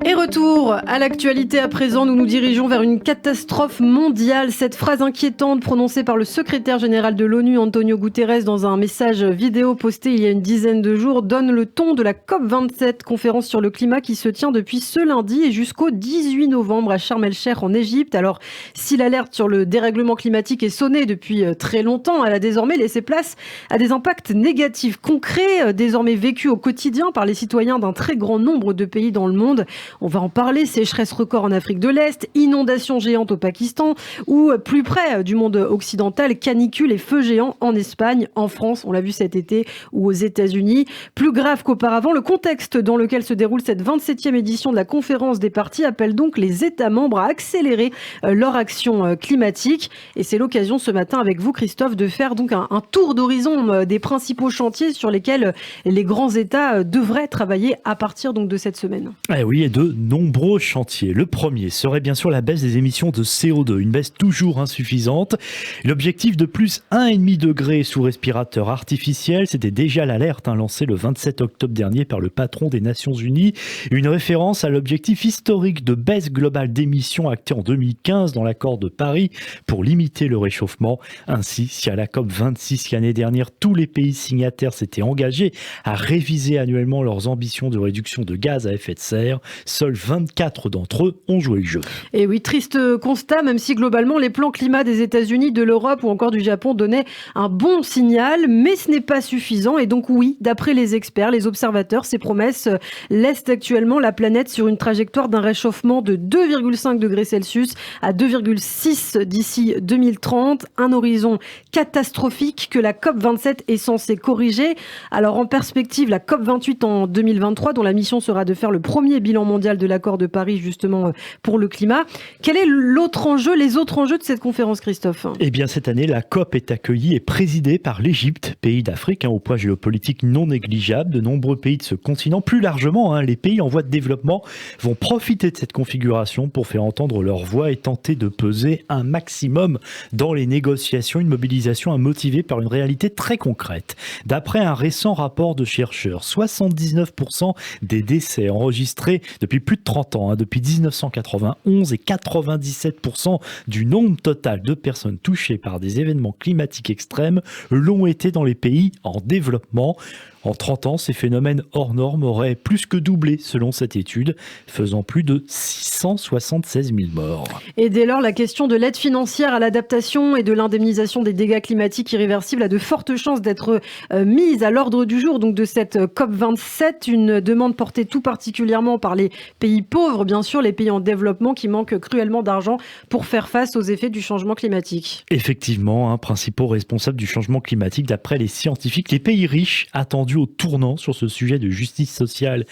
Et retour à l'actualité à présent, nous nous dirigeons vers une catastrophe mondiale. Cette phrase inquiétante prononcée par le secrétaire général de l'ONU, Antonio Guterres, dans un message vidéo posté il y a une dizaine de jours, donne le ton de la COP27, conférence sur le climat qui se tient depuis ce lundi et jusqu'au 18 novembre à Sharm el-Sheikh en Égypte. Alors, si l'alerte sur le dérèglement climatique est sonnée depuis très longtemps, elle a désormais laissé place à des impacts négatifs concrets, désormais vécus au quotidien par les citoyens d'un très grand nombre de pays dans le monde. On va en parler, sécheresse record en Afrique de l'Est, inondations géantes au Pakistan ou plus près du monde occidental, canicules et feux géants en Espagne, en France, on l'a vu cet été, ou aux États-Unis. Plus grave qu'auparavant, le contexte dans lequel se déroule cette 27e édition de la conférence des parties appelle donc les États membres à accélérer leur action climatique. Et c'est l'occasion ce matin avec vous, Christophe, de faire donc un tour d'horizon des principaux chantiers sur lesquels les grands États devraient travailler à partir donc de cette semaine. Eh oui, et de nombreux chantiers. Le premier serait bien sûr la baisse des émissions de CO2, une baisse toujours insuffisante. L'objectif de plus 1,5 degré sous respirateur artificiel, c'était déjà l'alerte lancée le 27 octobre dernier par le patron des Nations Unies. Une référence à l'objectif historique de baisse globale d'émissions acté en 2015 dans l'accord de Paris pour limiter le réchauffement. Ainsi, si à la COP26 l'année dernière, tous les pays signataires s'étaient engagés à réviser annuellement leurs ambitions de réduction de gaz à effet de serre, seuls 24 d'entre eux ont joué le jeu. Et oui, triste constat, même si globalement les plans climat des États-Unis, de l'Europe ou encore du Japon donnaient un bon signal, mais ce n'est pas suffisant. Et donc oui, d'après les experts, les observateurs, ces promesses laissent actuellement la planète sur une trajectoire d'un réchauffement de 2,5 degrés Celsius à 2,6 d'ici 2030, un horizon catastrophique que la COP27 est censée corriger. Alors en perspective, la COP28 en 2023, dont la mission sera de faire le premier bilan mondial de l'accord de Paris justement pour le climat. Quel est les autres enjeux de cette conférence, Christophe ? Eh bien cette année, la COP est accueillie et présidée par l'Égypte, pays d'Afrique au poids géopolitique non négligeable. De nombreux pays de ce continent, plus largement, les pays en voie de développement vont profiter de cette configuration pour faire entendre leur voix et tenter de peser un maximum dans les négociations. Une mobilisation motivée par une réalité très concrète. D'après un récent rapport de chercheurs, 79% des décès enregistrés depuis plus de 30 ans, depuis 1991, et 97% du nombre total de personnes touchées par des événements climatiques extrêmes l'ont été dans les pays en développement. En 30 ans, ces phénomènes hors normes auraient plus que doublé selon cette étude, faisant plus de 676 000 morts. Et dès lors, la question de l'aide financière à l'adaptation et de l'indemnisation des dégâts climatiques irréversibles a de fortes chances d'être mise à l'ordre du jour donc de cette COP27, une demande portée tout particulièrement par les pays pauvres, bien sûr, les pays en développement qui manquent cruellement d'argent pour faire face aux effets du changement climatique. Effectivement, principaux responsables du changement climatique d'après les scientifiques, les pays riches attendus au tournant sur ce sujet de justice sociale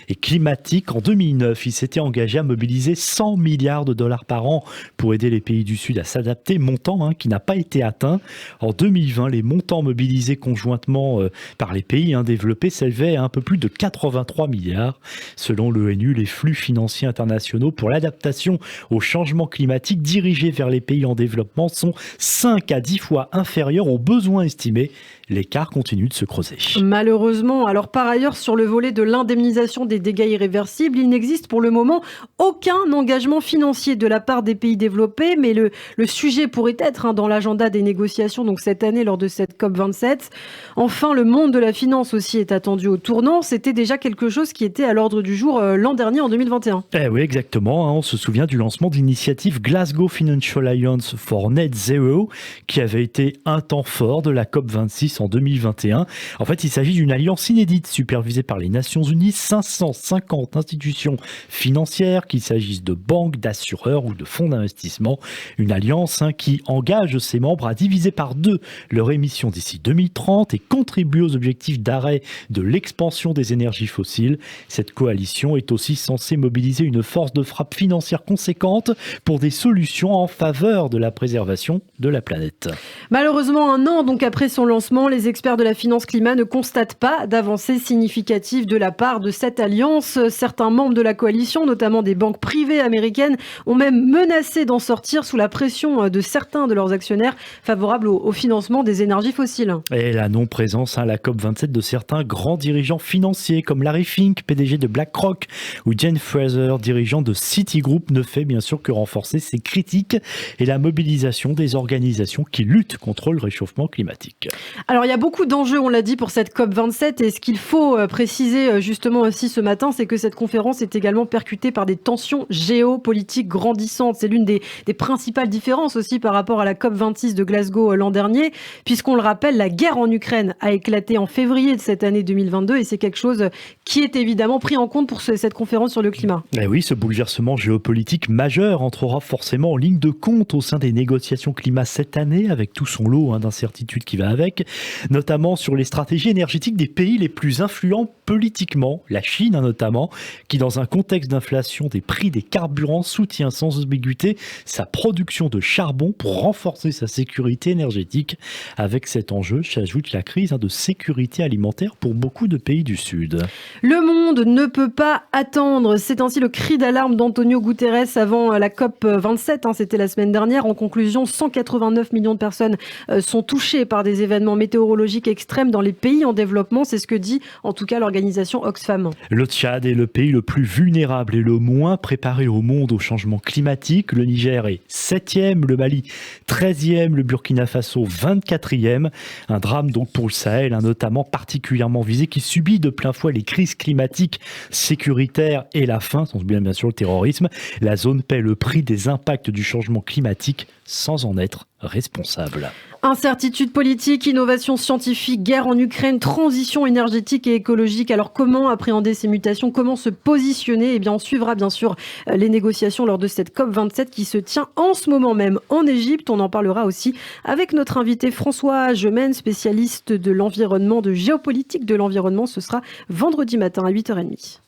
et climatique. En 2009, ils s'étaient engagés à mobiliser 100 milliards de dollars par an pour aider les pays du Sud à s'adapter, montant qui n'a pas été atteint. En 2020, les montants mobilisés conjointement par les pays développés s'élevaient à un peu plus de 83 milliards. Selon l'ONU, les flux financiers internationaux pour l'adaptation au changement climatique dirigés vers les pays en développement sont 5 à 10 fois inférieurs aux besoins estimés. L'écart continue de se creuser. Malheureusement, alors par ailleurs, sur le volet de l'indemnisation des dégâts irréversibles, il n'existe pour le moment aucun engagement financier de la part des pays développés, mais le sujet pourrait être dans l'agenda des négociations donc cette année lors de cette COP27. Enfin, le monde de la finance aussi est attendu au tournant. C'était déjà quelque chose qui était à l'ordre du jour l'an dernier, en 2021. Oui, exactement. On se souvient du lancement de l'initiative Glasgow Financial Alliance for Net Zero, qui avait été un temps fort de la COP26 en 2021. En fait, il s'agit d'une alliance inédite supervisée par les Nations Unies, 550 institutions financières, qu'il s'agisse de banques, d'assureurs ou de fonds d'investissement. Une alliance qui engage ses membres à diviser par 2 leur émission d'ici 2030 et contribuer aux objectifs d'arrêt de l'expansion des énergies fossiles. Cette coalition est aussi censée mobiliser une force de frappe financière conséquente pour des solutions en faveur de la préservation de la planète. Malheureusement, un an donc après son lancement, moment, les experts de la finance climat ne constatent pas d'avancée significative de la part de cette alliance. Certains membres de la coalition, notamment des banques privées américaines, ont même menacé d'en sortir sous la pression de certains de leurs actionnaires favorables au financement des énergies fossiles. Et la non-présence à la COP27 de certains grands dirigeants financiers comme Larry Fink, PDG de BlackRock, ou Jane Fraser, dirigeant de Citigroup, ne fait bien sûr que renforcer ces critiques et la mobilisation des organisations qui luttent contre le réchauffement climatique. Alors il y a beaucoup d'enjeux, on l'a dit, pour cette COP27, et ce qu'il faut préciser justement aussi ce matin, c'est que cette conférence est également percutée par des tensions géopolitiques grandissantes. C'est l'une des principales différences aussi par rapport à la COP26 de Glasgow l'an dernier, puisqu'on le rappelle, la guerre en Ukraine a éclaté en février de cette année 2022, et c'est quelque chose qui est évidemment pris en compte pour cette conférence sur le climat. Et oui, ce bouleversement géopolitique majeur entrera forcément en ligne de compte au sein des négociations climat cette année, avec tout son lot d'incertitudes qui va avec, notamment sur les stratégies énergétiques des pays les plus influents politiquement, la Chine notamment, qui dans un contexte d'inflation des prix des carburants soutient sans ambiguïté sa production de charbon pour renforcer sa sécurité énergétique. Avec cet enjeu, s'ajoute la crise de sécurité alimentaire pour beaucoup de pays du Sud. Le monde ne peut pas attendre. C'est ainsi le cri d'alarme d'Antonio Guterres avant la COP27. C'était la semaine dernière. En conclusion, 189 millions de personnes sont touchées par des événements météorologiques extrêmes dans les pays en développement. C'est ce que dit en tout cas l'organisation Oxfam. Le Tchad est le pays le plus vulnérable et le moins préparé au monde au changement climatique. Le Niger est 7e, le Mali 13e, le Burkina Faso 24e. Un drame donc pour le Sahel, notamment particulièrement visé, qui subit de plein fouet les crises climatiques, sécuritaires et la faim, sans oublier bien sûr le terrorisme. La zone paie le prix des impacts du changement climatique sans en être responsable. Incertitude politique, innovation scientifique, guerre en Ukraine, transition énergétique et écologique. Alors comment appréhender ces mutations? Comment se positionner? Eh bien, on suivra bien sûr les négociations lors de cette COP27 qui se tient en ce moment même en Égypte. On en parlera aussi avec notre invité François Gemène, spécialiste de l'environnement, de géopolitique de l'environnement. Ce sera vendredi matin à 8h30.